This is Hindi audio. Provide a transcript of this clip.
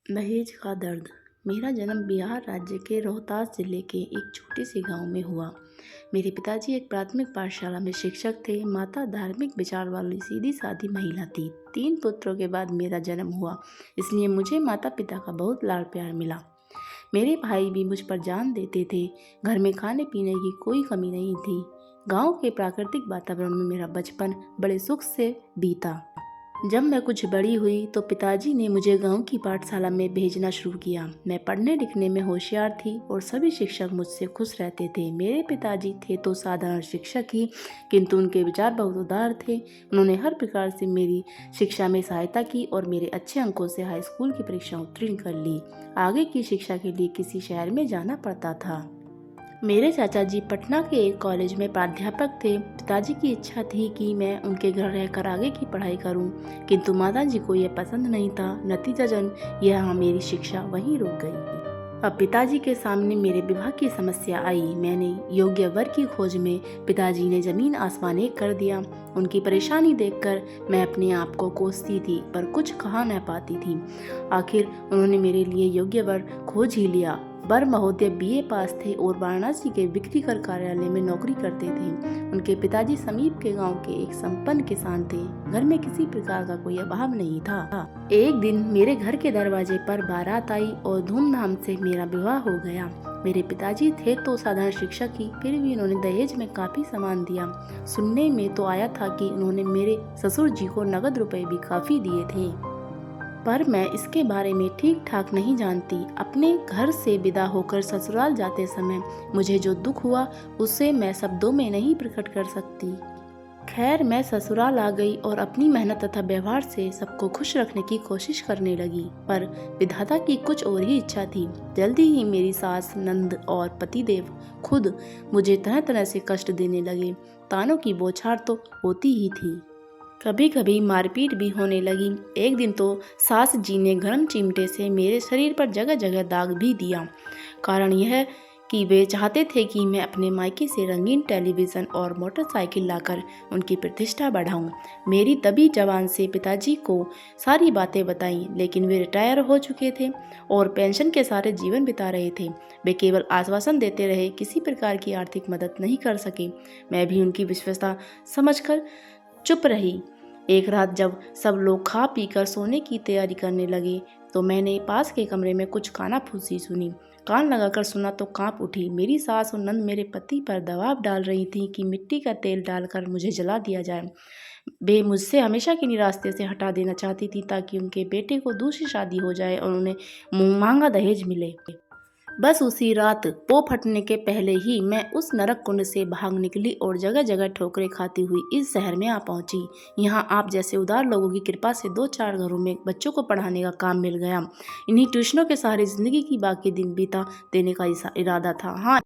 दहेज का दर्द। मेरा जन्म बिहार राज्य के रोहतास जिले के एक छोटे से गांव में हुआ। मेरे पिताजी एक प्राथमिक पाठशाला में शिक्षक थे। माता धार्मिक विचार वाली सीधी सादी महिला थी। 3 पुत्रों के बाद मेरा जन्म हुआ, इसलिए मुझे माता पिता का बहुत लाड़ प्यार मिला। मेरे भाई भी मुझ पर जान देते थे। घर में खाने पीने की कोई कमी नहीं थी। गांव के प्राकृतिक वातावरण में मेरा बचपन बड़े सुख से बीता। जब मैं कुछ बड़ी हुई तो पिताजी ने मुझे गांव की पाठशाला में भेजना शुरू किया। मैं पढ़ने लिखने में होशियार थी और सभी शिक्षक मुझसे खुश रहते थे। मेरे पिताजी थे तो साधारण शिक्षक ही, किंतु उनके विचार बहुत उदार थे। उन्होंने हर प्रकार से मेरी शिक्षा में सहायता की और मेरे अच्छे अंकों से हाई स्कूल की परीक्षा उत्तीर्ण कर ली। आगे की शिक्षा के लिए किसी शहर में जाना पड़ता था। मेरे चाचा जी पटना के एक कॉलेज में प्राध्यापक थे। पिताजी की इच्छा थी कि मैं उनके घर रहकर आगे की पढ़ाई करूं, किंतु माताजी को यह पसंद नहीं था। नतीजतन यह मेरी शिक्षा वहीं रुक गई। अब पिताजी के सामने मेरे विवाह की समस्या आई। मैंने योग्य वर की खोज में पिताजी ने जमीन आसमान एक कर दिया। उनकी परेशानी देखकर मैं अपने आप को कोसती थी, पर कुछ कहा न पाती थी। आखिर उन्होंने मेरे लिए योग्य वर खोज ही लिया। वर महोदय बीए पास थे और वाराणसी के बिक्री कर कार्यालय में नौकरी करते थे। उनके पिताजी समीप के गांव के एक संपन्न किसान थे। घर में किसी प्रकार का कोई अभाव नहीं था। एक दिन मेरे घर के दरवाजे पर बारात आई और धूमधाम से मेरा विवाह हो गया। मेरे पिताजी थे तो साधारण शिक्षक ही, फिर भी उन्होंने दहेज में काफी सामान दिया। सुनने में तो आया था कि उन्होंने मेरे ससुर जी को नगद रुपए भी काफी दिए थे, पर मैं इसके बारे में ठीक ठाक नहीं जानती। अपने घर से विदा होकर ससुराल जाते समय मुझे जो दुख हुआ उसे मैं शब्दों में नहीं प्रकट कर सकती। खैर, मैं ससुराल आ गई और अपनी मेहनत तथा व्यवहार से सबको खुश रखने की कोशिश करने लगी, पर विधाता की कुछ और ही इच्छा थी। जल्दी ही मेरी सास, नंद और पतिदेव खुद मुझे तरह तरह से कष्ट देने लगे। तानों की बौछार तो होती ही थी, कभी कभी मारपीट भी होने लगी। एक दिन तो सास जी ने गर्म चिमटे से मेरे शरीर पर जगह जगह दाग भी दिया। कारण यह कि वे चाहते थे कि मैं अपने मायके से रंगीन टेलीविज़न और मोटरसाइकिल लाकर उनकी प्रतिष्ठा बढ़ाऊं। मेरी तभी जवान से पिताजी को सारी बातें बताईं, लेकिन वे रिटायर हो चुके थे और पेंशन के सारे जीवन बिता रहे थे। वे केवल आश्वासन देते रहे, किसी प्रकार की आर्थिक मदद नहीं कर सके। मैं भी उनकी विश्वसता समझकर चुप रही। एक रात जब सब लोग खा पी कर सोने की तैयारी करने लगे तो मैंने पास के कमरे में कुछ कानाफूसी सुनी। कान लगाकर सुना तो कांप उठी। मेरी सास और नंद मेरे पति पर दबाव डाल रही थी कि मिट्टी का तेल डालकर मुझे जला दिया जाए। वे मुझसे हमेशा के लिए रास्ते से हटा देना चाहती थी ताकि उनके बेटे को दूसरी शादी हो जाए और उन्हें मुँह मांगा दहेज मिले। बस उसी रात पो फटने के पहले ही मैं उस नरक कुंड से भाग निकली और जगह जगह ठोकरें खाती हुई इस शहर में आ पहुंची। यहाँ आप जैसे उदार लोगों की कृपा से 2-4 घरों में बच्चों को पढ़ाने का काम मिल गया। इन्हीं ट्यूशनों के सहारे जिंदगी की बाकी दिन बिता देने का इरादा था। हाँ,